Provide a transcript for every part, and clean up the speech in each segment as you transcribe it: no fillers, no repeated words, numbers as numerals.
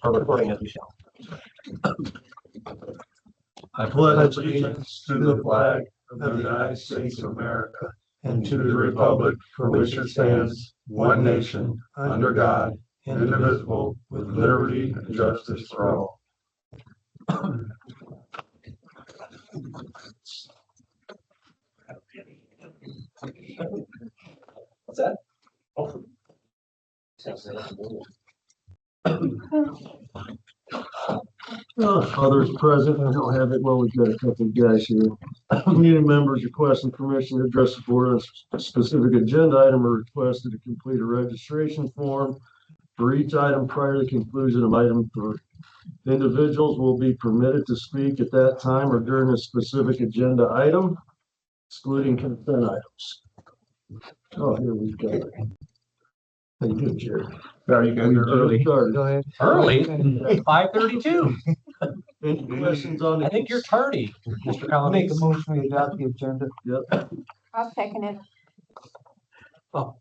or recording as we shall. I pledge allegiance to the flag of the United States of America and to the republic for which it stands, one nation, under God, indivisible, with liberty and justice for all. What's that? Others present, I don't have it. Well, we've got a couple of guys here. Community members requesting permission to address the board on a specific agenda item or requested to complete a registration form for each item prior to the conclusion of item 3. Individuals will be permitted to speak at that time or during a specific agenda item, excluding consent items. Oh, here we go. How you doing, Jerry? Are you guys early? Started. Go ahead. Early, 5:32. Any questions on the? I think you're tardy, Mr. I'll make Collins. a motion to adopt the agenda. Yep. I'll second it. All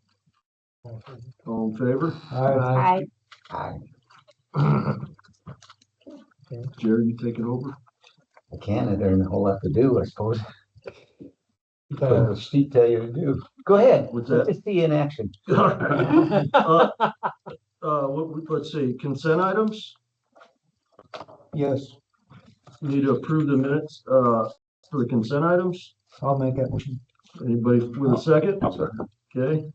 in favor? Aye. Jerry, you take it over? I can, there ain't a whole lot to do, I suppose. What does Steve tell you to do? Go ahead. What's that? Let's see in action. Let's see, consent items, Yes, need to approve the minutes, for the consent items. I'll make that motion. Anybody with a second? Okay.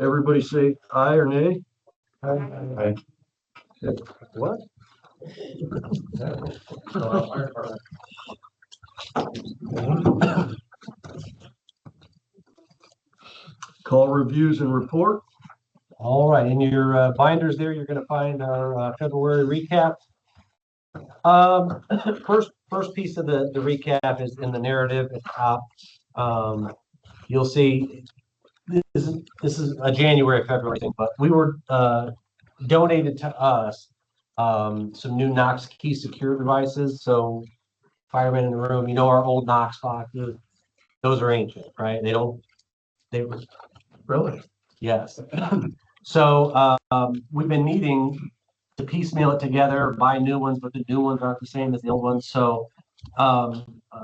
Everybody say aye or nay? Aye. What? Call reviews and report. All right, in your binders there, you're going to find our February recap. First piece of the recap is in the narrative at the top. You'll see this is a January, February thing, but we were donated to us some new Knox key secure devices. So firemen in the room, you know, our old Knox boxes, those are ancient, right? They were Really? yes. So we've been needing to piecemeal it together, buy new ones, but the new ones aren't the same as the old ones. So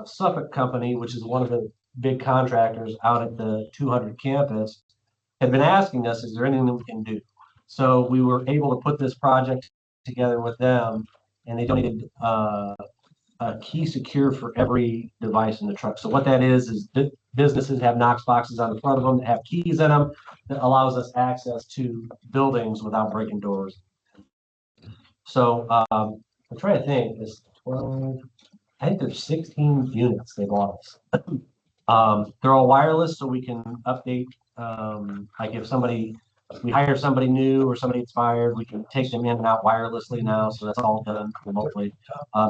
Suffolk Company, which is one of the big contractors out at the 200 campus, had been asking us, is there anything that we can do? So we were able to put this project together with them, and they donated a key secure for every device in the truck. So what that is businesses have Knox boxes on the front of them that have keys in them that allows us access to buildings without breaking doors. So I'm trying to think, it's 12, I think there's 16 units they bought us. They're all wireless, so we can update, like if we hire somebody new or somebody expired, we can take them in and out wirelessly now. So that's all done remotely.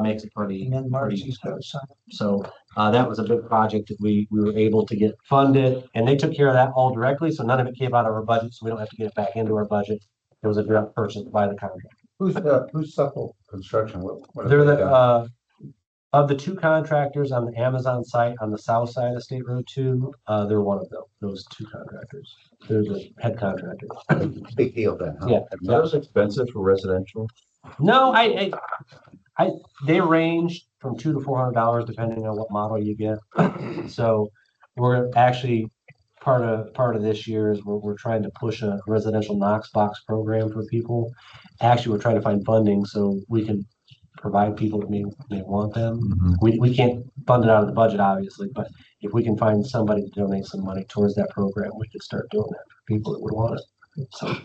Makes it pretty. And then Marcy's got to sign it. So that was a big project that we were able to get funded, and they took care of that all directly. So none of it came out of our budget, so we don't have to get it back into our budget. It was a direct purchase by the contractor. Who's Suffolk Construction? What have They're they done? of the two contractors on the Amazon site on the south side of State Road 2, they're one of those two contractors. They're the head contractor. Big deal then, huh? Yeah. That was expensive for residential. No, they range from $200 to $400 depending on what model you get. So we're actually part of this year is we're trying to push a residential Knox box program for people. Actually, we're trying to find funding so we can provide people that may want them. We can't fund it out of the budget, obviously, but if we can find somebody to donate some money towards that program, we could start doing that for people that would want it. So,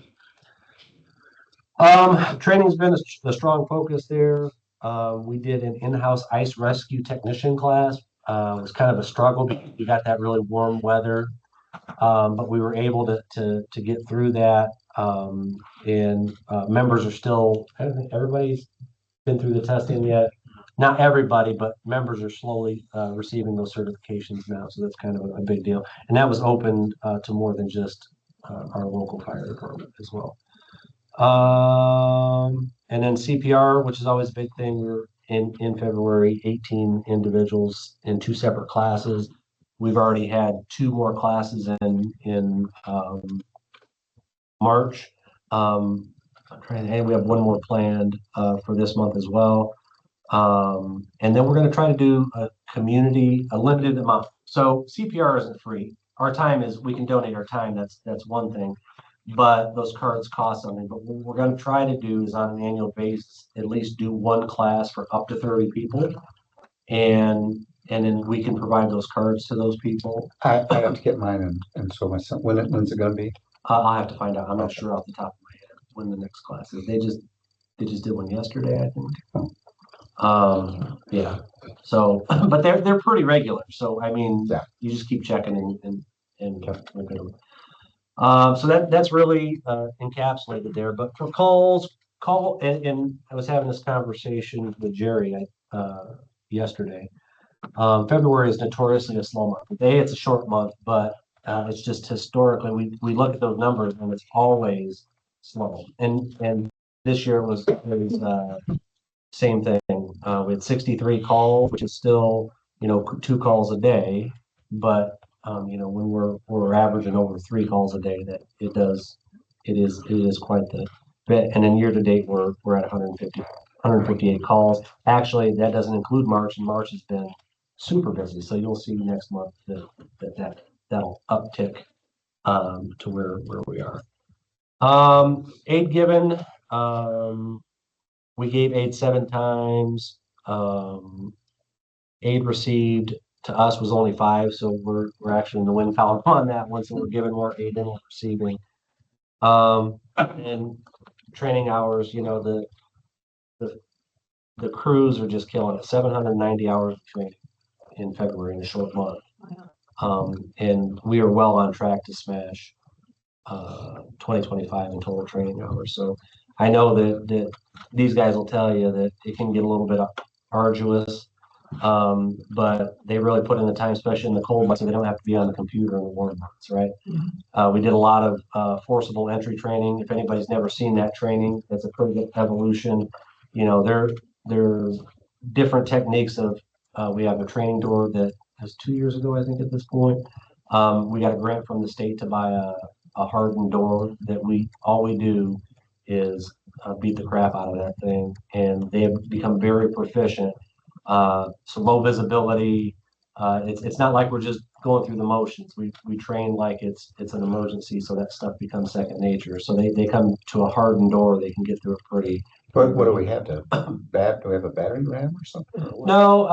training's been a strong focus there. We did an in-house ice rescue technician class. It was kind of a struggle because we got that really warm weather, but we were able to get through that. And members are still, I don't think everybody's been through the testing yet. Not everybody, but members are slowly receiving those certifications now. So that's kind of a big deal. And that was open to more than just our local fire department as well. And then CPR, which is always a big thing. We were in February, 18 individuals in 2 separate classes. We've already had 2 more classes in March. and we have one more planned for this month as well. And then we're going to try to do a limited amount. So CPR isn't free. Our time is, we can donate our time. That's one thing, but those cards cost something. But what we're going to try to do is on an annual basis, at least do one class for up to 30 people. And then we can provide those cards to those people. I have to get mine and show my son. When's it gonna be? I'll have to find out. I'm not sure off the top of my head when the next class is. They just did one yesterday, I think. Yeah. So, but they're pretty regular. So I mean, Yeah. you just keep checking and look at them. So that's really encapsulated there. But for and I was having this conversation with Jerry yesterday. February is notoriously a slow month. It's a short month, but it's just historically we look at those numbers and it's always slow. And this year was same thing. We had 63 calls, which is still 2 calls a day, but when we're averaging over 3 calls a day, that it is quite the bit. And then year to date we're at 158 calls. Actually, that doesn't include March, and March has been super busy. So you'll see next month that'll uptick to where we are. Aid given. We gave aid 7 times. Aid received to us was only 5, so we're actually in the win column on that one. So we're giving more aid than we're receiving. And training hours, the crews are just killing it. 790 hours of training in February in a short month. And we are well on track to smash 2025 in total training hours. So I know that these guys will tell you that it can get a little bit arduous, but they really put in the time, especially in the cold months, so they don't have to be on the computer in the warm months, right? We did a lot of forcible entry training. If anybody's never seen that training, it's a pretty good evolution. There different techniques of we have a training door that was 2 years ago, I think, at this point. We got a grant from the state to buy a hardened door that all we do is beat the crap out of that thing, and they have become very proficient. So low visibility. It's not like we're just going through the motions. We train like it's an emergency, so that stuff becomes second nature. So they come to a hardened door, they can get through it pretty. What do we have to do we have a battery ram or something? Or what? No,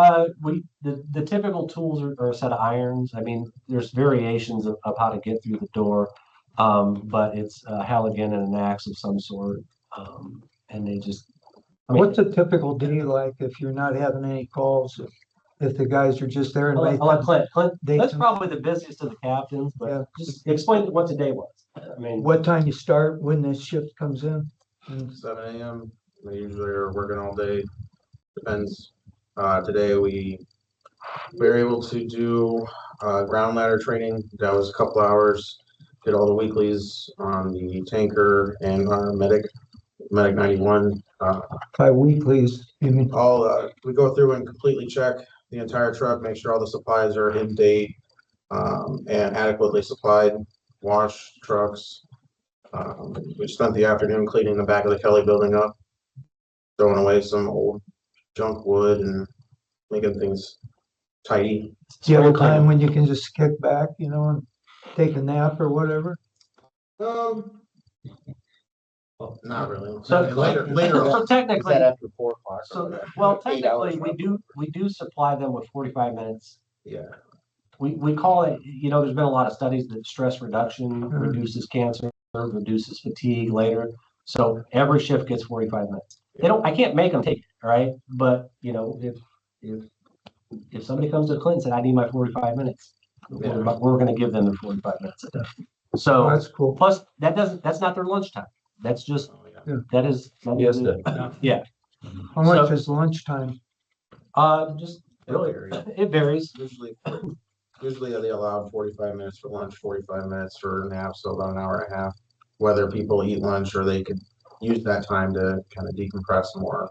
the typical tools are a set of irons. I mean, there's variations of how to get through the door, but it's a Halligan and an axe of some sort, and they just. I mean, What's a typical day like if you're not having any calls? If the guys are just there and I'll let Clint. Clint's can- probably the busiest of the captains, but Yeah. just explain what today was. I mean, what time you start, when the shift comes in? And 7 a.m. They usually are working all day. Depends. Today we were able to do ground ladder training. That was a couple hours. Did all the weeklies on the tanker and our medic 91. by weeklies, you mean? We go through and completely check the entire truck, make sure all the supplies are in date and adequately supplied. Wash trucks. We spent the afternoon cleaning the back of the Kelly building up, throwing away some old junk wood and making things tidy. Do you have a time when you can just kick back, and take a nap or whatever? Not really. So Later so on. Is technically, that after 4 o'clock? so well, 8 hours technically we do supply them with 45 minutes. Yeah. We call it, there's been a lot of studies that stress reduction reduces cancer, reduces fatigue later. So every shift gets 45 minutes. I can't make them take it, right? But if somebody comes to Clint and said, I need my 45 minutes, we're going to give them the 45 minutes a day. Oh, So that's cool. plus that's not their lunchtime. That's just, that is, Yes, yeah. How much So- is lunchtime? Just Really? it varies. Usually they allow 45 minutes for lunch, 45 minutes for nap, so about an hour and a half. Whether people eat lunch or they could use that time to kind of decompress more.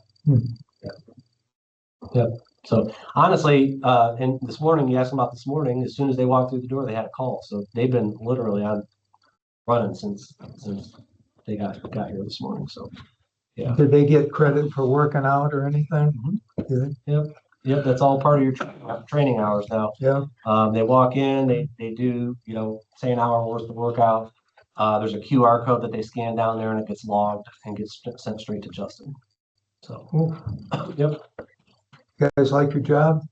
So honestly, and this morning, you asked them about this morning, as soon as they walked through the door, they had a call. So they've been literally on running since they got here this morning, so. Yeah. Did they get credit for working out or anything? Did they? Yep, that's all part of your training hours now. Yeah, They walk in, they do, say an hour worth of workout. There's a QR code that they scan down there and it gets logged and gets sent straight to Justin. So, cool. yep. You guys like your job?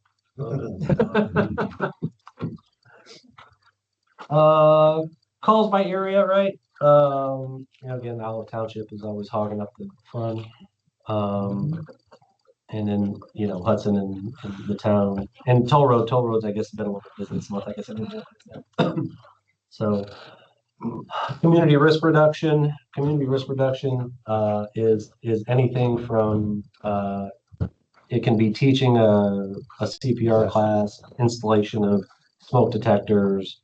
Calls by area, right? Again, Olive Township is always hogging up the fun. And then, Hudson and the town and toll roads, I guess, a bit of a business month, I guess. So community risk reduction is anything from, it can be teaching a CPR class, installation of smoke detectors,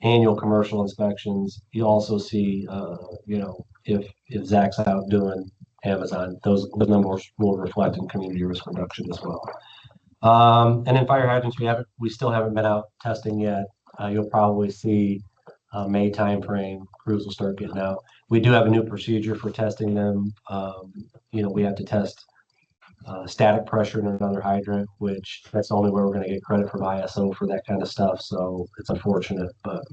annual commercial inspections. You also see, if Zach's out doing Amazon, those numbers will reflect in community risk reduction as well. And then fire hydrants, we still haven't been out testing yet. You'll probably see May timeframe, crews will start getting out. We do have a new procedure for testing them. We have to test static pressure in another hydrant, which that's the only way we're going to get credit from ISO for that kind of stuff. So it's unfortunate, but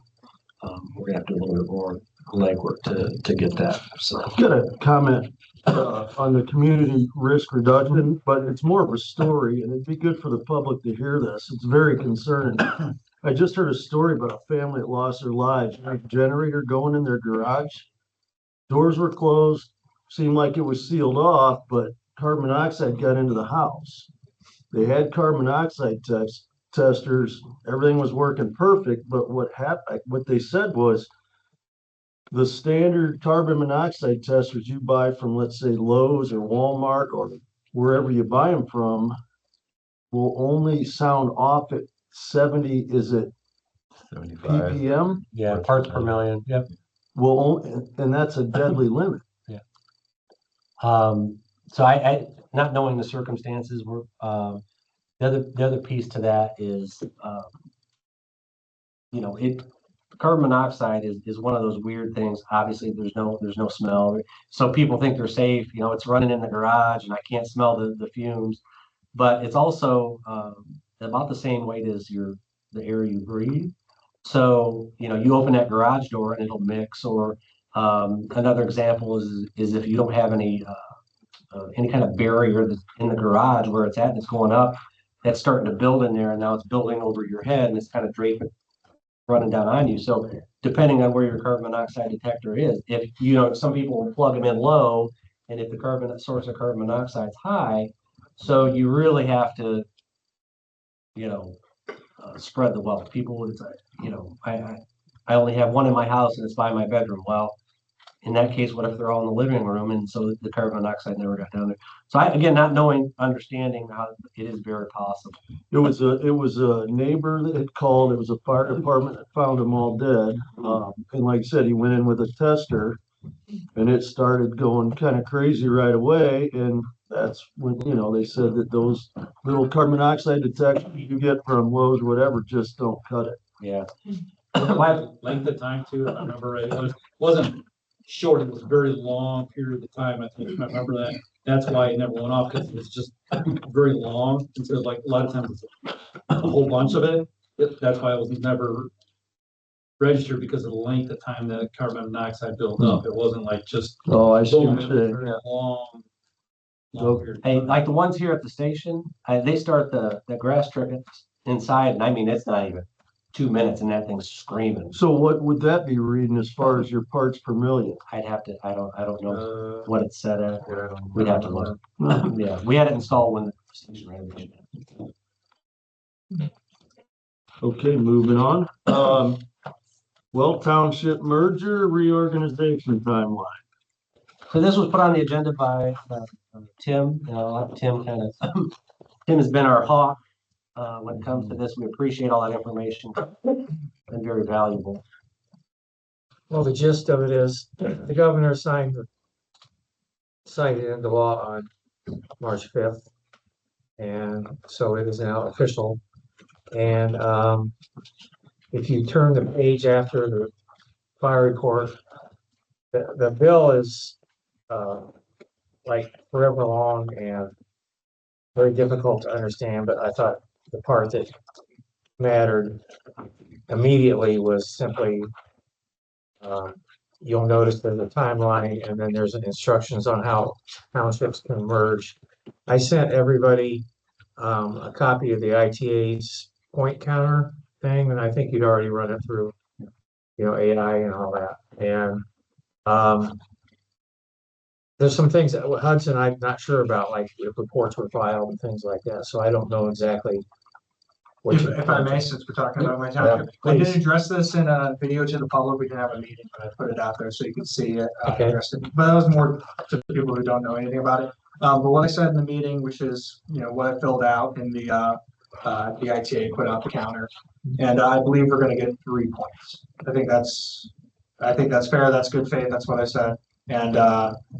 we're gonna have to do a little bit more legwork to get that. So I've got a comment on the community risk reduction, but it's more of a story, and it'd be good for the public to hear this. It's very concerning. I just heard a story about a family that lost their lives. A generator going in their garage. Doors were closed, seemed like it was sealed off, but carbon monoxide got into the house. They had carbon monoxide testers, everything was working perfect, but what they said was the standard carbon monoxide testers you buy from, let's say, Lowe's or Walmart or wherever you buy them from will only sound off at 70, is it 75. ppm? yeah, parts per million. Yep. And that's a deadly limit. Yeah. So I not knowing the circumstances, we're the other piece to that is carbon monoxide is one of those weird things. Obviously there's no smell. So people think they're safe, it's running in the garage and I can't smell the fumes, but it's also about the same weight as the air you breathe. So, you open that garage door and it'll mix, or another example is if you don't have any kind of barrier that's in the garage where it's at and it's going up, that's starting to build in there and now it's building over your head and it's kind of draping, running down on you. So depending on where your carbon monoxide detector is, if some people will plug them in low, and if the source of carbon monoxide is high, so you really have to, spread the wealth. People would say, I only have one in my house and it's by my bedroom. Well, in that case, what if they're all in the living room and so the carbon monoxide never got down there? So again, not understanding how it is very possible. It was a neighbor that had called. It was a fire department that found them all dead. And like I said, he went in with a tester and it started going kind of crazy right away. And that's when, they said that those little carbon monoxide detectors you get from Lowe's or whatever just don't cut it. Yeah. Length of time too, if I remember right, it wasn't short, it was a very long period of time. I think I remember that. That's why it never went off, because it was just very long. Instead of like a lot of times it's a whole bunch of it. That's why it was never registered, because of the length of time that carbon monoxide built up. It wasn't like just Oh, I see boom, what it you're was saying. very long period of Hey, time. like the ones here at the station, they start the grass strip inside, and I mean, it's not even 2 minutes and that thing's screaming. So what would that be reading as far as your parts per million? I don't know Uh, what it's set at. yeah, We'd have to look. Yeah, we had it installed when the station renovation. Okay, moving on. Township merger reorganization timeline. So this was put on the agenda by Tim. I'll have Tim Tim has been our hawk when it comes to this. We appreciate all that information. Been very valuable. Well, the gist of it is the governor signed it into law on March 5th. And so it is now official. And if you turn the page after the fire report, the bill is, like forever long and very difficult to understand, but I thought the part that mattered immediately was simply, you'll notice there's a timeline and then there's instructions on how townships can merge. I sent everybody, a copy of the ITA's point counter thing, and I think you'd already run it through, AI and all that. And, there's some things that Hudson, I'm not sure about, like if reports were filed and things like that, so I don't know exactly. what If, you- if I may, since we're talking about my Yeah, township, I didn't please. address this in a video to the public. We can have a meeting, but I put it out there so you can see it. Okay. Addressed it. But that was more to people who don't know anything about it. But what I said in the meeting, which is, what I filled out in the ITA put out the counter. And I believe we're gonna get 3 points. I think that's fair. That's good faith. That's what I said. And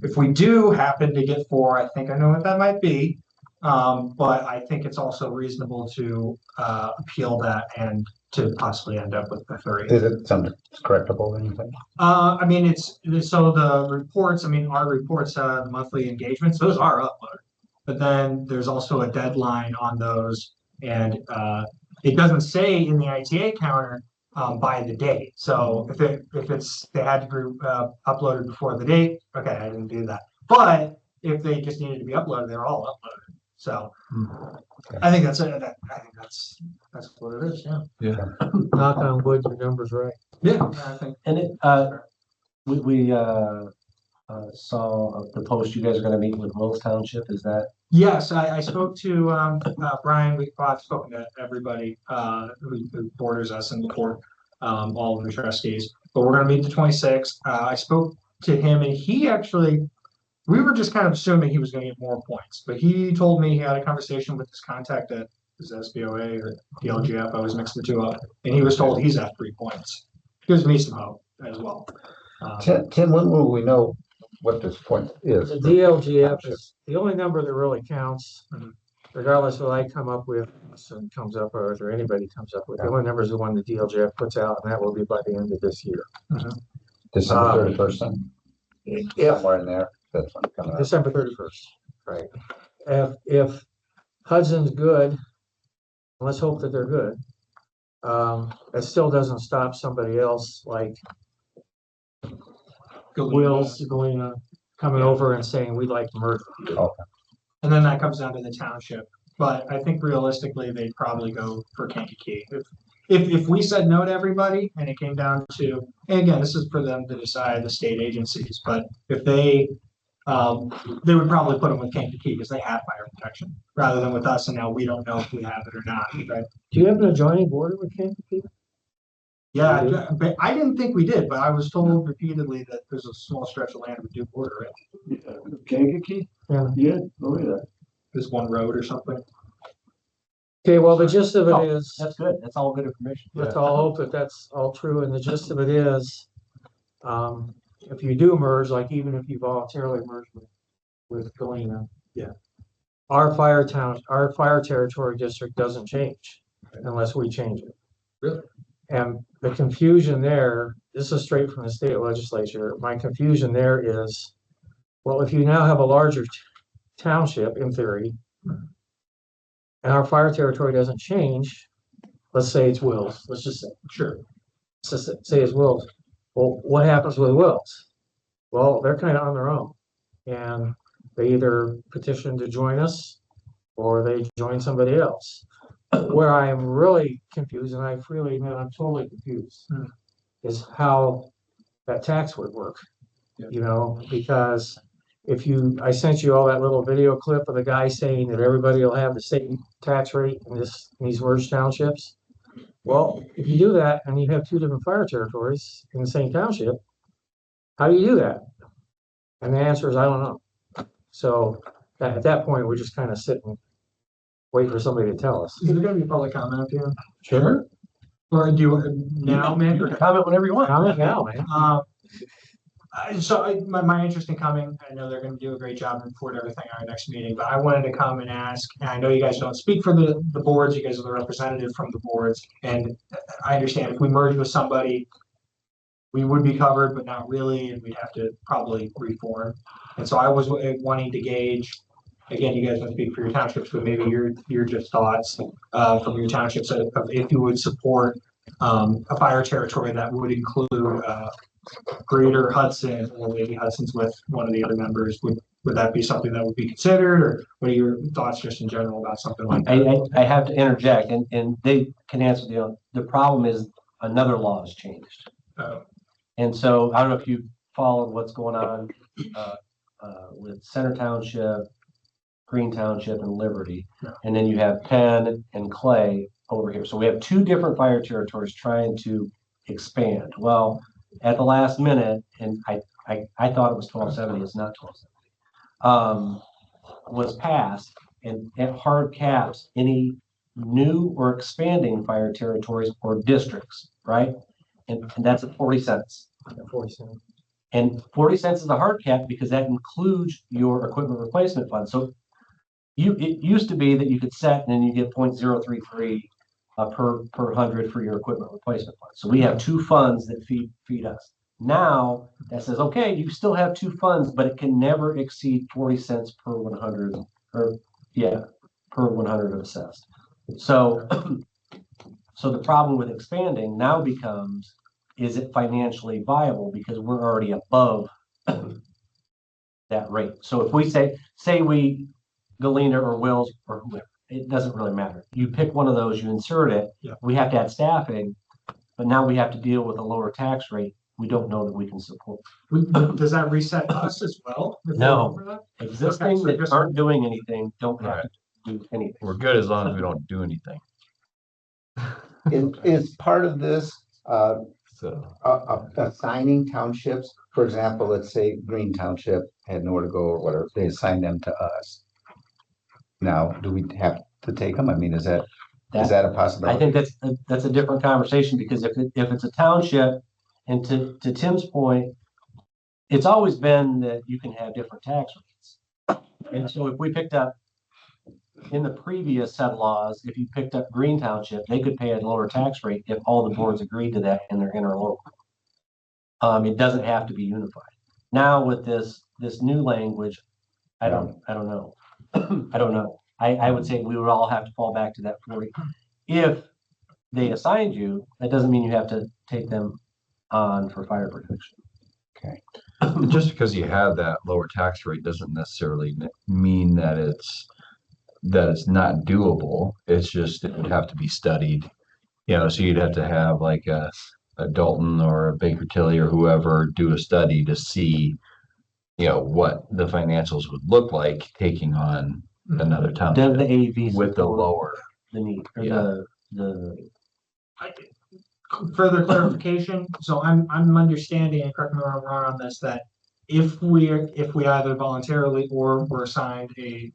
if we do happen to get 4, I think I know what that might be. But I think it's also reasonable to appeal that and to possibly end up with the 3. Is it something correctable or anything? I mean, it's so the reports, our reports, monthly engagements, those are uploaded. But then there's also a deadline on those, and it doesn't say in the ITA counter by the date. So if they had to be uploaded before the date, okay, I didn't do that. But if they just needed to be uploaded, they're all uploaded. So I think that's it. I think that's what it is. Yeah. Knock on wood, your number's right. Yeah. I think. And we saw the post, you guys are gonna meet with Wills Township, is that? Yes, I spoke to Brian. I've spoken to everybody who borders us in the court, all of the trustees. But we're gonna meet the 26th. I spoke to him, and he actually, we were just kind of assuming he was gonna get more points. But he told me he had a conversation with his contact at his SBOA or DLGF. I always mix the two up, and he was told he's at 3 points. Gives me some hope as well. Tim, when will we know what this point is? The DLGF is the only number that really counts, Mhm. regardless of what I come up with, and comes up with, or anybody comes up with. The only number is the one the DLGF puts out, and that will be by the end of this year. December 31st, then? If Somewhere in there, that's when it's coming up. December 31st, right? If Hudson's good, let's hope that they're good. It still doesn't stop somebody else like Will's going, coming over and saying, we'd like to merge with you. Okay. And then that comes down to the township. But I think realistically, they'd probably go for Kankakee. If we said no to everybody and it came down to, and again, this is for them to decide, the state agencies, but if they would probably put them with Kankakee because they have fire protection rather than with us. And now we don't know if we have it or not. Right? Do you have an adjoining border with Kankakee? Yeah, but I didn't think we did, but I was told repeatedly that there's a small stretch of land we do border it. Kankakee? Yeah. Yeah, oh yeah. There's one road or something. Okay, well, the gist of it Oh, is, That's good, that's all good information. let's all hope that that's all true, and the gist of it is, if you do merge, like even if you voluntarily merge with Galena. Yeah. Our fire territory district doesn't change unless we change it. Really? And the confusion there, this is straight from the state legislature, my confusion there is, well, if you now have a larger township, in theory, and our fire territory doesn't change, let's say it's Wills, let's just say, Sure. let's just say it's Wills. Well, what happens with Wills? Well, they're kind of on their own. And they either petition to join us or they join somebody else. Where I am really confused, and I freely admit I'm totally confused, is how that tax would work. Yeah. Because I sent you all that little video clip of the guy saying that everybody will have the same tax rate in these merged townships. Well, if you do that and you have 2 different fire territories in the same township, how do you do that? And the answer is, I don't know. So at that point, we're just kind of sitting, wait for somebody to tell us. Is there going to be public comment at the end? Sure. Or do you now, man? You can comment whenever you want. Comment now, man. My interest in coming, I know they're going to do a great job and report everything on our next meeting, but I wanted to come and ask, and I know you guys don't speak for the boards, you guys are the representative from the boards, and I understand if we merge with somebody, we would be covered, but not really, and we'd have to probably reform. And so I was wanting to gauge, again, you guys don't speak for your townships, but maybe your just thoughts from your townships of if you would support a fire territory that would include Greater Hudson, or maybe Hudson's with one of the other members. Would that be something that would be considered, or what are your thoughts just in general about something like that? I have to interject, and they can answer the problem is another law has changed. Uh, And so I don't know if you followed what's going on with Center Township, Green Township, and Liberty. No. And then you have Penn and Clay over here. So we have two different fire territories trying to expand. Well, at the last minute, and I thought it was 1270, it's not 1270, was passed, and it hard caps any new or expanding fire territories or districts, right? And that's at 40 cents. 47. And 40 cents is a hard cap because that includes your equipment replacement fund. So it used to be that you could set and then you get 0.033 per hundred for your equipment replacement fund. So we have two funds that feed us. Now that says, okay, you still have two funds, but it can never exceed 40 cents per 100, or per 100 of assessed. So, so the problem with expanding now becomes, is it financially viable? Because we're already above that rate. So if we say we, Galena or Wills or whoever, it doesn't really matter. You pick one of those, you insert it. Yeah. We have to add staffing, but now we have to deal with a lower tax rate. We don't know that we can support. Does that reset us as well? No. For that? Existing so that just- aren't doing anything don't have Right. to do anything. We're good as long as we don't do anything. Is part of this, So, assigning townships, for example, let's say Green Township had nowhere to go or whatever, they assign them to us. Now, do we have to take them? I mean, is that a I possibility? think that's a different conversation, because if it's a township, and to Tim's point, it's always been that you can have different tax rates. And so if we picked up in the previous set of laws, if you picked up Green Township, they could pay a lower tax rate if all the boards agreed to that in their interlocal. It doesn't have to be unified. Now with this new language, I don't know. I don't know. I would say we would all have to fall back to that 40. If they assigned you, that doesn't mean you have to take them on for fire protection. just because you have that lower tax rate doesn't necessarily mean that it's not doable. It's just, it would have to be studied. So you'd have to have like a Dalton or a Baker Tilly or whoever do a study to see, what the financials would look like taking on another Does township the AV with the support lower. the need or Yeah. the Further clarification, so I'm understanding, and correct me if I'm wrong on this, that if we either voluntarily or were assigned a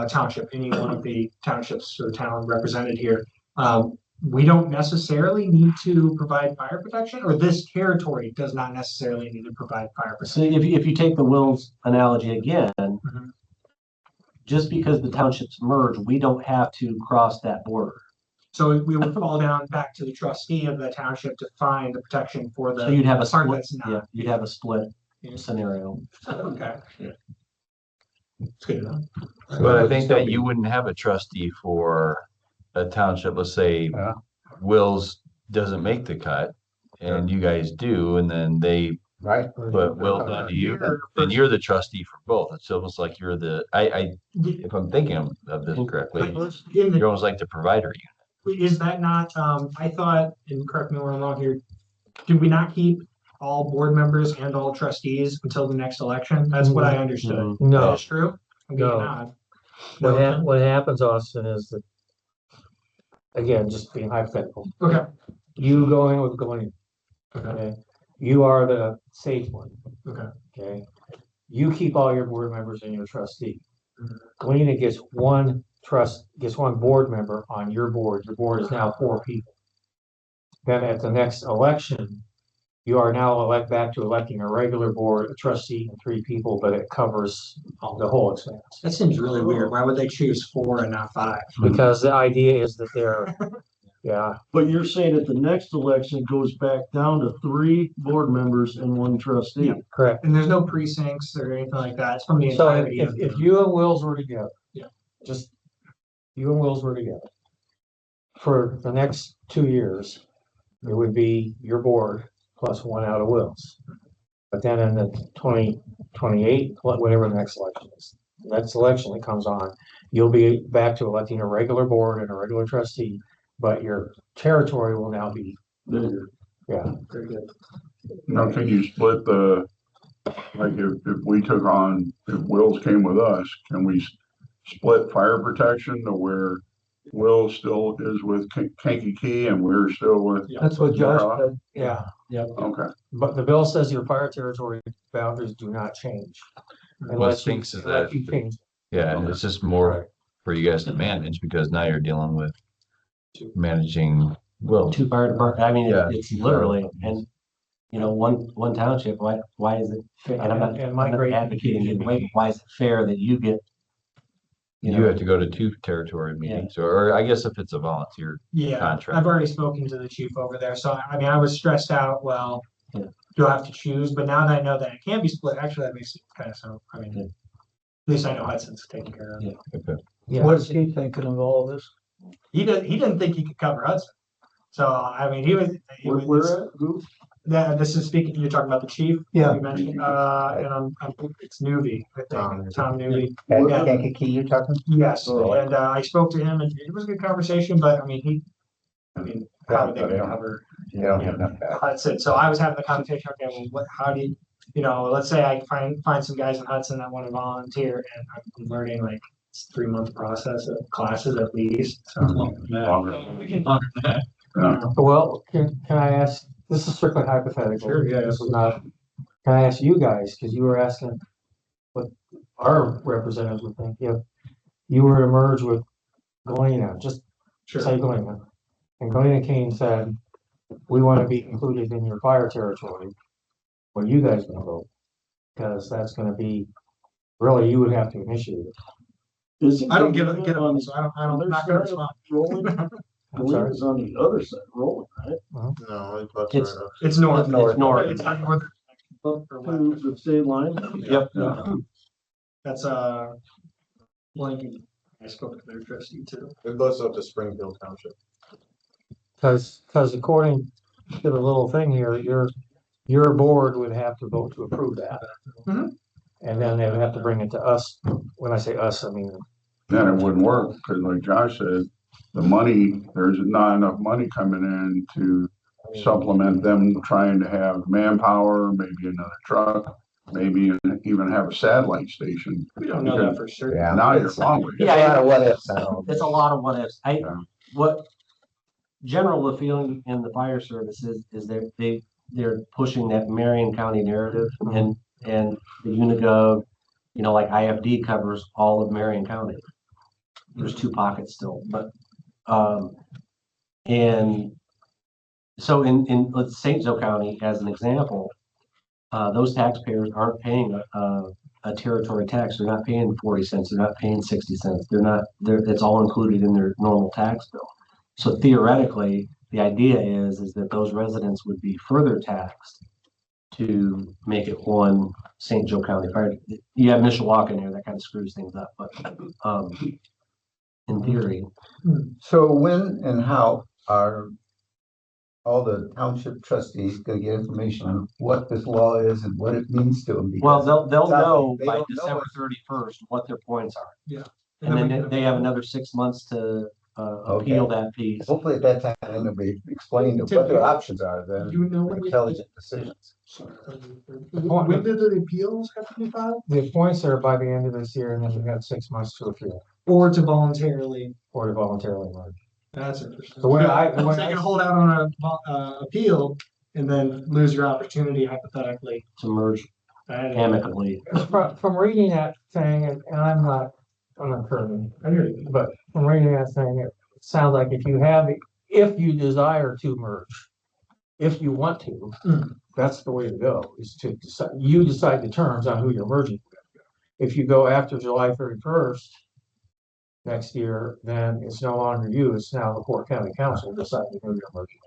township, any one of the townships or town represented here, we don't necessarily need to provide fire protection, or this territory does not necessarily need to provide fire So protection. if you take the Wills analogy again, Mhm. just because the townships merge, we don't have to cross that border. So we would fall down back to the trustee of the township to find the protection for So the you'd have a part split, that's yeah, not. you'd have a split Yeah. scenario. Okay. It's good enough. But I think that you wouldn't have a trustee for a township, let's say Yeah. Will's doesn't make the cut and you guys do, and then they Right? put Will's onto you, then you're the trustee for both. It's almost like you're if I'm thinking of this correctly, In the you're almost like the provider. Is that not, I thought, and correct me where I'm wrong here, did we not keep all board members and all trustees until the next election? That's what I understood. Mhm. That No, is true? I'm being No. odd. what happens, Austin, is that, again, just being hypothetical, Okay, you going with Galena, okay, okay? You are the safe one, okay. okay? You keep all your board members and your trustee. Galena gets one board member on your board. Your board is now 4 people. Then at the next election, you are now back to electing a regular board, a trustee, and 3 people, but it covers the whole expense. That seems really weird. Why would they choose 4 and not 5? Because the idea is that Yeah, But you're saying at the next election it goes back down to 3 board members and 1 trustee. Yeah. correct. And there's no precincts or anything like that. It's from the So entirety if, of if the. you and Wills were together. Yeah. Just, you and Wills were together. For the next 2 years, it would be your board plus 1 out of Wills. But then in the 2028, whatever the next election is, next election that comes on, you'll be back to electing a regular board and a regular trustee, but your territory will now be, Bigger. yeah. Very good. Now, can you split the, like if we took on, if Wills came with us, can we split fire protection to where Will still is with Kankakee and we're still with, That's what Josh said, yeah. okay. But the bill says your fire territory boundaries do not change. Unless you, stinks is unless that- you change. Yeah, and it's just more for you guys to manage because now you're dealing with managing, well, 2 fire department, I mean, Yeah. it's literally, and, you know, one township, why is it, fair? And I'm not, And my I'm not great- advocating it, why is it fair that you get, you have to go to 2 territory meetings, or I guess if it's a volunteer Yeah, contract. I've already spoken to the chief over there, so I mean, I was stressed out, well, Yeah. you'll have to choose, but now that I know that it can be split, actually, that makes it kind of so, I mean, Yeah. at least I know Hudson's taken care of. Yeah. Yeah. What is he thinking of all this? He didn't think he could cover Hudson. So, I mean, Where at? Who? this is speaking, you're talking about the chief? Yeah. You mentioned, and it's Newby, I think, Tom Newby. And Yeah. Kankakee you're talking? Yes, Oh. and I spoke to him and it was a good conversation, but I mean, how would they They don't- cover They don't have enough back. Hudson? So I was having the conversation, okay, well, how do you know, let's say I find some guys in Hudson that want to volunteer and I'm learning like it's 3-month process of classes at least, so. We can honor that. Well, can I ask, this is strictly hypothetical. Sure, yeah. This is not, can I ask you guys, because you were asking what our representatives would think, if you were to merge with Galena, just say Galena, and Galena Kane said, we want to be included in your fire territory, what are you guys gonna vote? Because that's gonna be, really, you would have to initiate it. Isn't I don't get Galena it, on so I'm the not other gonna side of respond. Rolling? I'm sorry? Galena's on the other side, rolling, right? No, that's It's- right up. It's north. It's north. It's not north. Up to the state line. Yep. Yeah. That's blanking. I spoke to their trustee too. It goes up to Springfield Township. Because according to the little thing here, your board would have to vote to approve that. Mhm. And then they would have to bring it to us. When I say us, I mean, Then it wouldn't work, because like Josh said, the money, there's not enough money coming in to supplement them trying to have manpower, maybe another truck, maybe even have a satellite station. We don't know that for sure. Yeah. Now you're wrong with it. Yeah, There's a lot of what ifs on all it's this. a lot of what ifs. Yeah. What general the feeling in the fire service is they're pushing that Marion County narrative and the Unigov, you know, like IFD covers all of Marion County. There's 2 pockets still, but, and so in let's St. Joe County as an example, those taxpayers aren't paying a territory tax. They're not paying 40 cents. They're not paying 60 cents. It's all included in their normal tax bill. So theoretically, the idea is that those residents would be further taxed to make it one St. Joe County fire. You have Mishawaka in there, that kind of screws things up, but, in theory, So when and how are all the township trustees gonna get information on what this law is and what it means to them? well, Because they'll it's out know there. They by don't know December it. 31st what their points are. Yeah. And then they have another 6 months to appeal that piece. Hopefully at that time, then it'll be explained what their options are, then You know for when we- intelligent decisions. When did the appeals have to be filed? the points are by the end of this year, and then you have 6 months to appeal Or to voluntarily, or to voluntarily merge. that's interesting. The way I- So you can hold out on a appeal and then lose your opportunity hypothetically. To merge amicably. From reading that thing, and I'm not attorney, I hear you. but from reading that thing, it sounds like if you desire to merge, if you want to, that's the way to go, is to decide, you decide the terms on who you're merging with. If you go after July 31st, next year, then it's no longer you, it's now the Port County Council deciding who you're merging.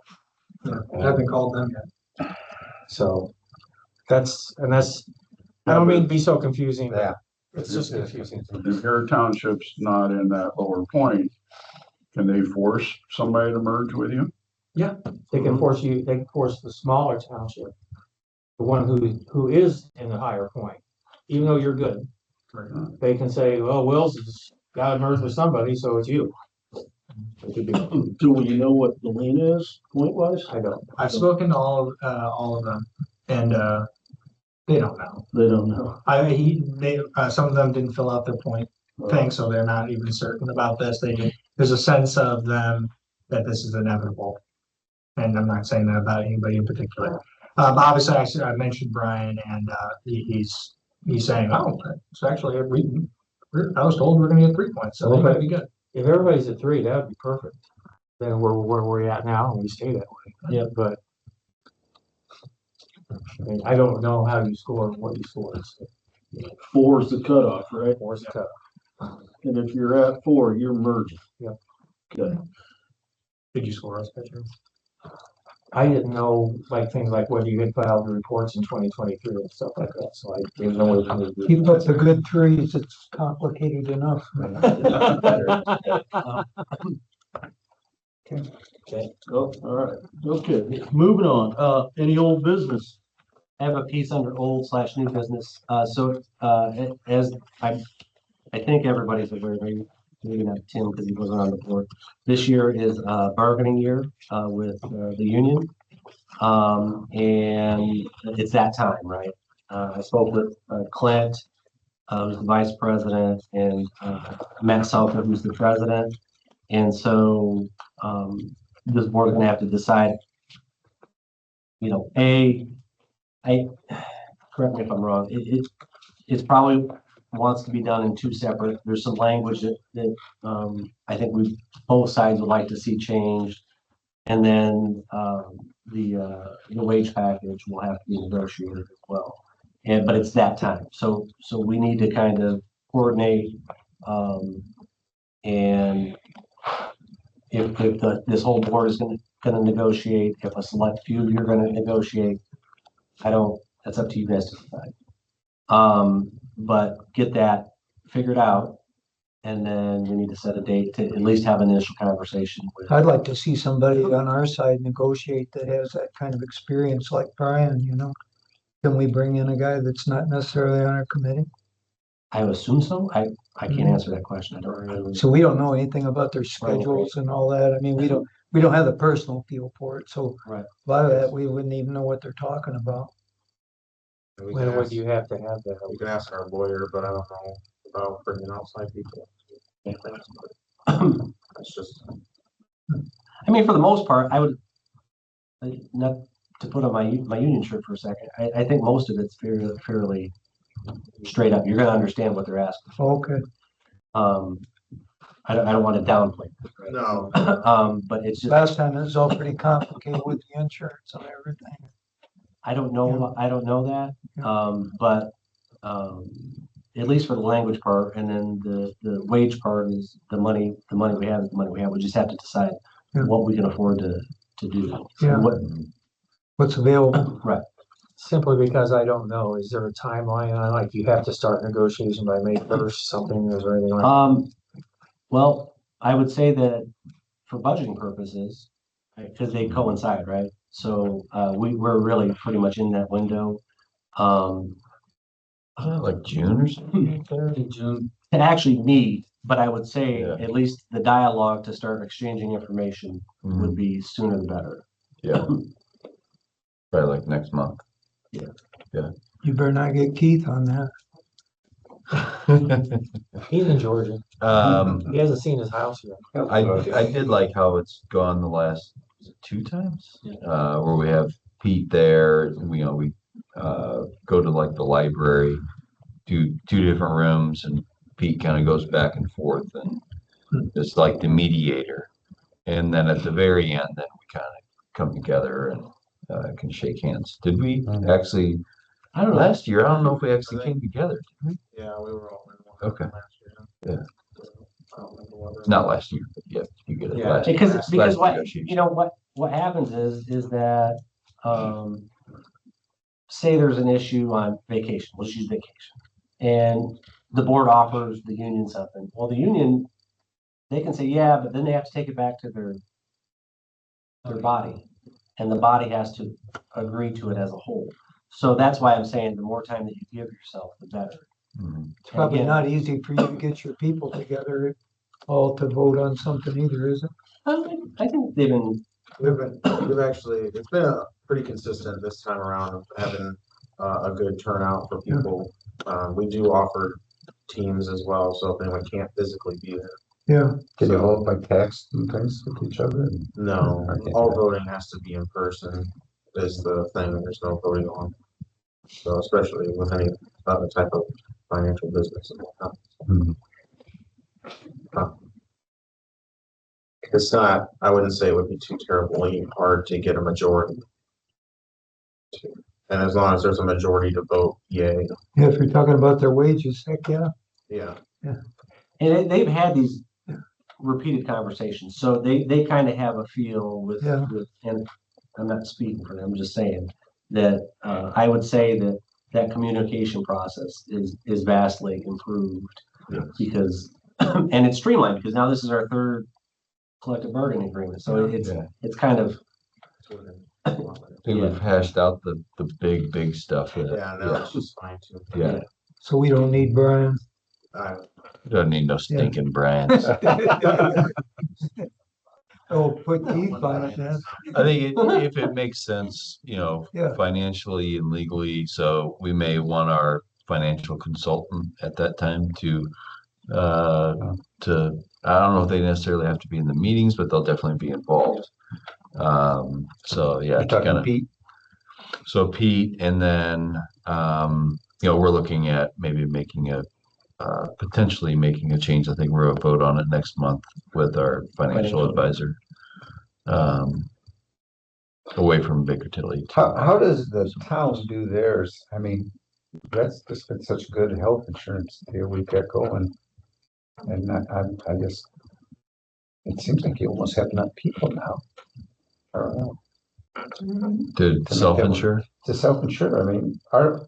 I haven't called them yet. So that's, I don't mean to be so confusing, Yeah. but it's just confusing. If your township's not in that lower point, can they force somebody to merge with you? They can force you, they can force the smaller township, the one who is in the higher point, even though you're good. They can say, well, Will's has got to merge with somebody, so it's you. It could be, Do we know what the lien is, point wise? I don't. I've spoken to all of them, and they don't know. They don't know. Some of them didn't fill out their point thing, so they're not even certain about this. There's a sense of them that this is inevitable. And I'm not saying that about anybody in particular. Obviously, I mentioned Brian, and he's saying, oh, it's actually, I was told we're gonna get 3 points, so they might be good. If everybody's at 3, that would be perfect. Then we're where we're at now, and we stay that way. Yeah, but I mean, I don't know how you score, what you score. So 4 is the cutoff, right? 4 is the cut. And if you're at 4, you're merging. Yep. Okay. Did you score us, Petra? I didn't know, like, things like whether you had filed the reports in 2023 and stuff like that, so I didn't know what to do. Keep up the good threes, it's complicated enough. Okay. Oh, all right. Okay, moving on. Any old business? I have a piece under old/new business. As I think everybody's aware, maybe not Tim because he wasn't on the board. This year is bargaining year with the union. And it's that time, right? I spoke with Clint, who's the vice president, and Matt Salker, who's the president. And so this board's gonna have to decide, you know, correct me if I'm wrong, it's probably wants to be done in 2 separate. There's some language that I think both sides would like to see changed. And then the wage package will have to be negotiated as well. But it's that time. So we need to kind of coordinate and if this whole board is gonna negotiate, if a select few of you are gonna negotiate, that's up to you guys to decide. But get that figured out, and then we need to set a date to at least have an initial conversation with. I'd like to see somebody on our side negotiate that has that kind of experience like Brian, you know? Can we bring in a guy that's not necessarily on our committee? I would assume so. I can't answer that question. I don't remember. So we don't know anything about their schedules and all that. I mean, we don't have the personal feel for it, so Right. a lot of that, we wouldn't even know what they're talking about. We When can would ask, you have to have that? we can ask our lawyer, but I don't know about bringing outside people. It's just, I mean, for the most part, I would not to put on my union shirt for a second. I think most of it's fairly straight up. You're going to understand what they're asking. Okay, I don't want to downplay this, right? no, But it's just last time it was all pretty complicated with the insurance and everything. I don't know that. But at least for the language part, and then the wage part is the money we have is the money we have. We just have to decide what we can afford to do. Yeah. What's available. Right. Simply because I don't know, is there a timeline on, like, you have to start negotiation by May 1st, something, is there anything like that? Well, I would say that for budgeting purposes, because they coincide, right? So we're really pretty much in that window. Like June or something? June. To actually meet, but I would say Yeah. at least the dialogue to start exchanging information Mhm. would be sooner the better. Yeah. Probably like next month. You better not get Keith on that. He's in Georgia. He hasn't seen his house yet. I did like how it's gone the last 2 times, where we have Pete there, we go to like the library, do 2 different rooms, and Pete kind of goes back and forth and it's like the mediator. And then at the very end, then we kind of come together and can shake hands. Did we actually, I don't know. last year, I don't know if we actually came together, did we? yeah, we were all in one Okay. last year. Yeah. Not last year, but yeah, you get it Yeah, last. Because last what, negotiation. you know, what happens is that, say there's an issue on vacation, let's use vacation. And the board offers the union something. Well, the union, they can say, yeah, but then they have to take it back to their body. And the body has to agree to it as a whole. So that's why I'm saying the more time that you give yourself, the better. Mhm. It's probably Again, not easy for you to get your people together all to vote on something either, is it? I think they've been, We've actually, it's been pretty consistent this time around of having a good turnout for people. We do offer teams as well, so if anyone can't physically be there. Yeah, Can you vote by text and things with each other? No, Okay. all voting has to be in person is the thing. There's no voting on. So especially with any other type of financial business and whatnot. Mhm. It's not, I wouldn't say it would be too terribly hard to get a majority. And as long as there's a majority to vote, yay. yeah, if you're talking about their wages, heck, yeah. Yeah. and they've had these repeated conversations, so they kind of have a feel with, Yeah. and I'm not speaking for them, I'm just saying that, I would say that that communication process is vastly improved. Yes. Because, and it's streamlined, because now this is our third collective bargaining agreement, so Yeah. it's kind of, I think we've hashed out the big stuff that, Yeah, no, it's just fine too. yeah, So we don't need Brian. I- doesn't need no stinking brands. Oh, put teeth on it, man. I think if it makes sense, Yeah. financially and legally, so we may want our financial consultant at that time to, I don't know if they necessarily have to be in the meetings, but they'll definitely be involved. So yeah, You're to talking kind of, Pete? so Pete, and then, we're looking at maybe potentially making a change. I think we're gonna vote on it next month with our financial Financial. advisor. Away from Baker Tilly. How does the town do theirs? I mean, that's just been such good health insurance deal we've got going. And I just, it seems like you almost have enough people now. I don't know. To self-insure? To self-insure, I mean, our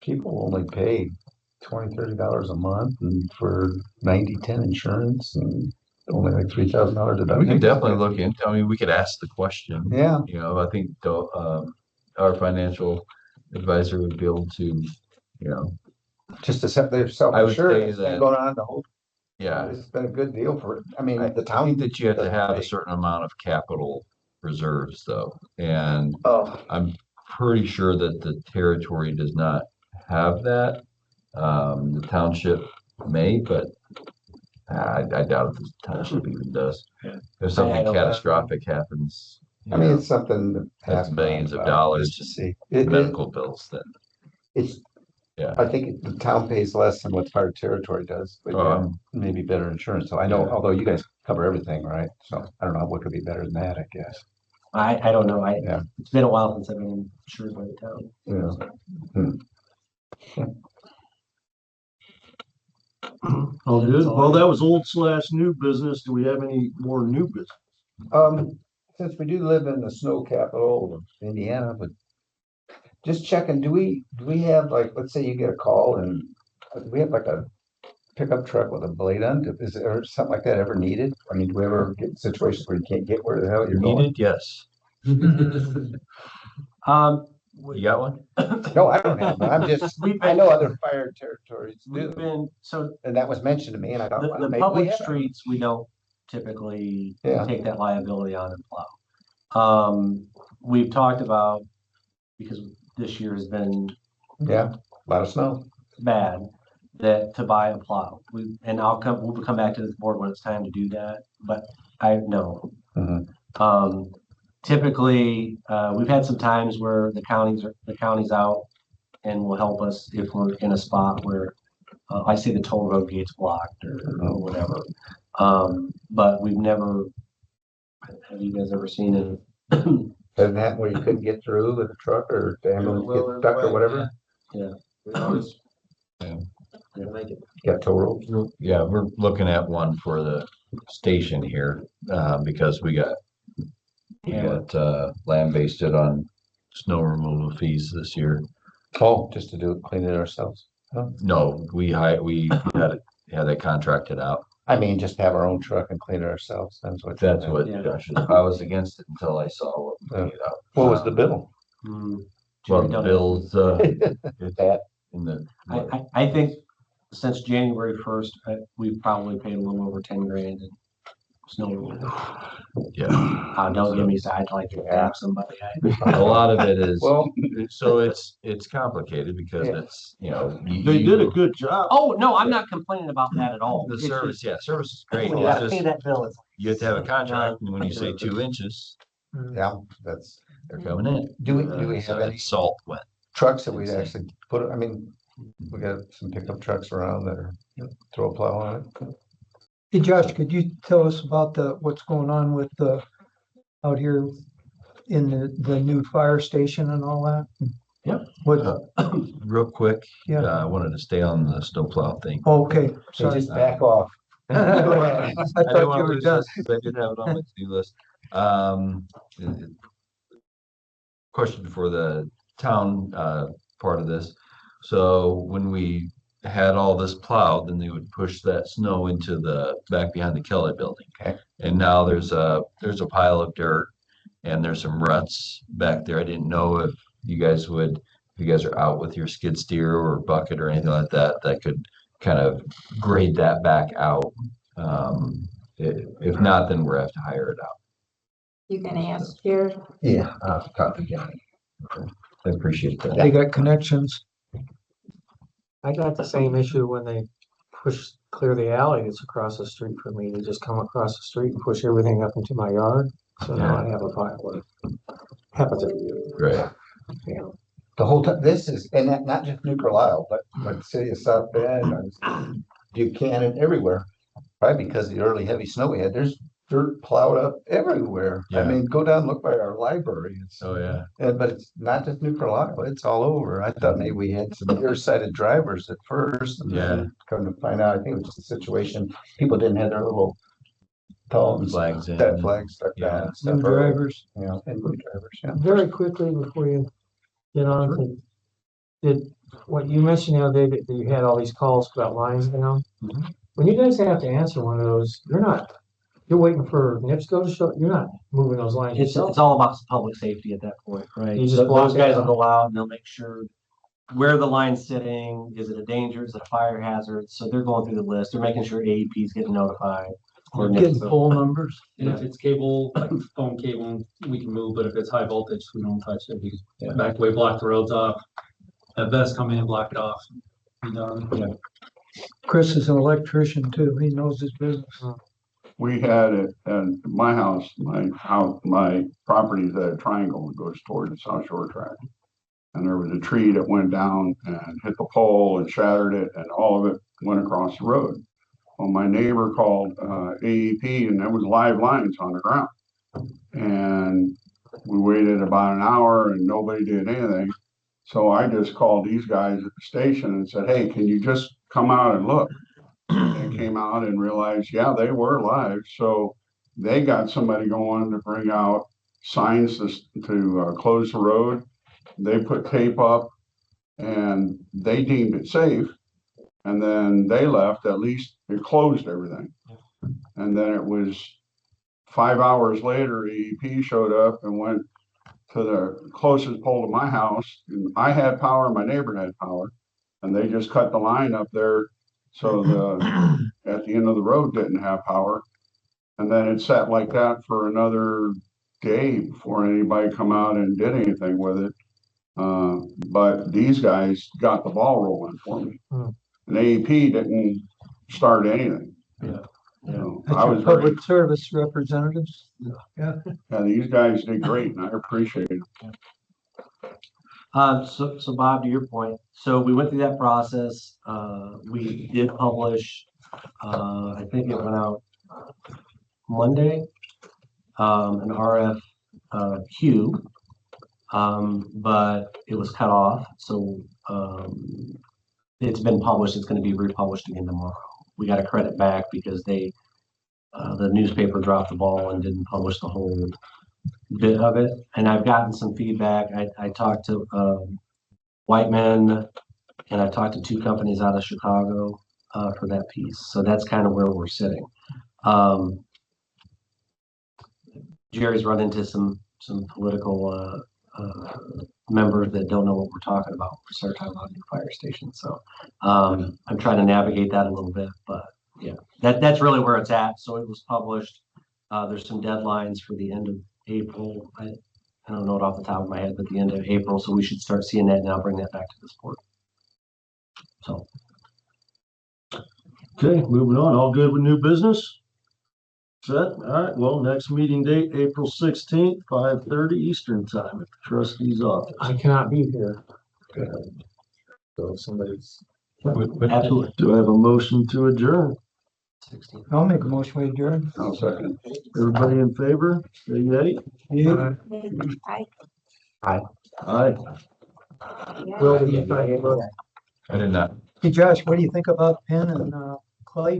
people only pay $20-$30 a month and for 90-10 insurance and only like $3,000 deductible. We could definitely look into, I mean, we could ask the question. Yeah. I think our financial advisor would be able to, Just to set their I would self-insured, say it's been that, going on the whole, yeah. it's been a good deal for, I mean, I the think town. that you have to have a doesn't certain amount of capital reserves though. And Oh, I'm pretty sure that the territory does not have that. The township may, but I doubt if the township even does. If something I don't know. catastrophic happens, I mean, it's something that that's has millions of dollars just to see. medical bills, then It's, Yeah. I think the town pays less than what our territory does, but yeah, maybe better insurance. So I know, Yeah. although you guys cover everything, right? So I don't know what could be better than that, I guess. I don't know, Yeah. it's been a while since I've been insured by the town. Yeah. All good. Well, that was old/new business. Do we have any more new business? Since we do live in the snow capital of Indiana, but just checking, do we have like, let's say you get a call and do we have like a pickup truck with a blade on it? Is there something like that ever needed? I mean, do we ever get situations where you can't get where the hell you're going? Needed, yes. You got one? No, I don't have, but I'm just, I know other fire territories We've do. been, so And that was mentioned to me and I thought, well, the maybe we public have it. streets, we don't typically Yeah. take that liability on and plow. We've talked about, because this year has been Yeah, a lot of snow. bad, that to buy a plow. We'll come back to this board when it's time to do that, but I know. Mhm. Typically, we've had some times where the county's out and will help us if we're in a spot where, I say the toll road gate's blocked or whatever. But we've never, have you guys ever seen it? Doesn't happen where you couldn't get through with a truck or the ambulance Well, get stuck or whatever? Yeah. We always, Yeah. Got toll roads. Yeah, we're looking at one for the station here, because we got land basted on snow removal fees this year. Oh, just to do it, clean it ourselves. No, we had it contracted out. I mean, just have our own truck and clean it ourselves. That's what Yeah. Josh is. I was against it until I saw what we figured out. What was the bill? Hmm. Well, Jerry the done it. bills, That, in the, I think since January 1st, we've probably paid a little over 10 grand in snow removal. yeah. Don't get me started, I'd like to tap somebody. A lot of it is, well, so it's complicated because Yeah. it's, you know. They did a good job. Oh, no, I'm not complaining about that at all. The It's service, just, yeah, service is great. when It's you gotta just, pay that bill, it's you have to have a contract, and when you say 2 inches, yeah, that's, they're coming in. do we So have any it's salt wet. trucks that we Insane. actually put, I mean, we got some pickup trucks around that are, throw a plow on it. Hey Josh, could you tell us about what's going on with out here in the new fire station and all that? Yep. What, Real quick, yeah, I wanted to stay on the snowplow thing. okay, So sorry. just back off. I I thought didn't you want to were lose done. this, 'cause I did have it on my to-do list. Question for the town, part of this. So when we had all this plowed, then they would push that snow into the back behind the Kelly building. Okay. And now there's a pile of dirt and there's some ruts back there. I didn't know if you guys are out with your skid steer or bucket or anything like that, that could kind of grade that back out. If not, then we're have to hire it out. You can ask Jared. Yeah, I'll talk to Johnny. I appreciate that. They got connections. I got the same issue when they clear the alley that's across the street from me. They just come across the street and push everything up into my yard. So now I have a pile of it. Happens every year. Right. Yeah. The whole time, this is, and not just New Carlisle, but the city of South Bend, Buchanan, everywhere. Probably because of the early heavy snow we had, there's dirt plowed up everywhere. I Yeah. mean, go down, look by our library. Oh, yeah. But it's not just New Carlisle, it's all over. I thought maybe we had some nearsighted drivers at first. And then come to find out, I think it was just a situation, people didn't have their little tall Flags in. that flag stuck Yeah. down. and stuff. New drivers. You know, and new drivers, yeah. Very quickly before you get on, what you mentioned the other day that you had all these calls about lines down. Mhm. When you guys have to answer one of those, you're waiting for NIPSCO to show, you're not moving those lines It's yourself. all about public safety at that point, right? You just So block those it guys will out. go out and they'll make sure where the line's sitting, is it a danger, is it a fire hazard? So they're going through the list, they're making sure AEP is getting notified. Or Getting NIPSCO. poll numbers. And if it's cable, like phone cable, we can move, but if it's high voltage, we don't touch it. We just back away, block the roads off. At best, come in and block it off. Be done. Chris is an electrician too. He knows his business. We had it at my house, my property is at a triangle that goes toward the South Shore track. And there was a tree that went down and hit the pole and shattered it, and all of it went across the road. Well, my neighbor called AEP, and there was live lines on the ground. And we waited about an hour and nobody did anything. So I just called these guys at the station and said, hey, can you just come out and look? They came out and realized, yeah, they were live. So they got somebody going to bring out signs to close the road. They put tape up and they deemed it safe. And then they left, at least it closed everything. And then it was 5 hours later, AEP showed up and went to the closest pole to my house. And I had power, my neighbor had power, and they just cut the line up there. So at the end of the road didn't have power. And then it sat like that for another day before anybody come out and did anything with it. But these guys got the ball rolling for me. And AEP didn't start anything. Yeah. So That's I your was very, public service representatives. yeah, these guys did great and I appreciate it. So Bob, to your point, so we went through that process. We did publish, I think it went out Monday, an RFQ, but it was cut off. So it's been published, it's gonna be republished again tomorrow. We got a credit back because the newspaper dropped the ball and didn't publish the whole bit of it. And I've gotten some feedback. I talked to, Whiteman, and I talked to 2 companies out of Chicago, for that piece. So that's kind of where we're sitting. Jerry's run into some political, members that don't know what we're talking about. We start talking about new fire stations. So, I'm trying to navigate that a little bit, but yeah, that's really where it's at. So it was published. There's some deadlines for the end of April. I don't know it off the top of my head, but the end of April. So we should start seeing that now, bring that back to this board. So. Okay, moving on. All good with new business? Set? All right, well, next meeting date, April 16th, 5:30 Eastern Time at the trustee's office. I cannot be here. So somebody's. Absolutely. Do I have a motion to adjourn? 16. I'll make a motion to adjourn. I'll second. Everybody in favor? Say yay. Yeah. I, Aye. Will be if I. I did not. Hey Josh, what do you think about Penn and Clay?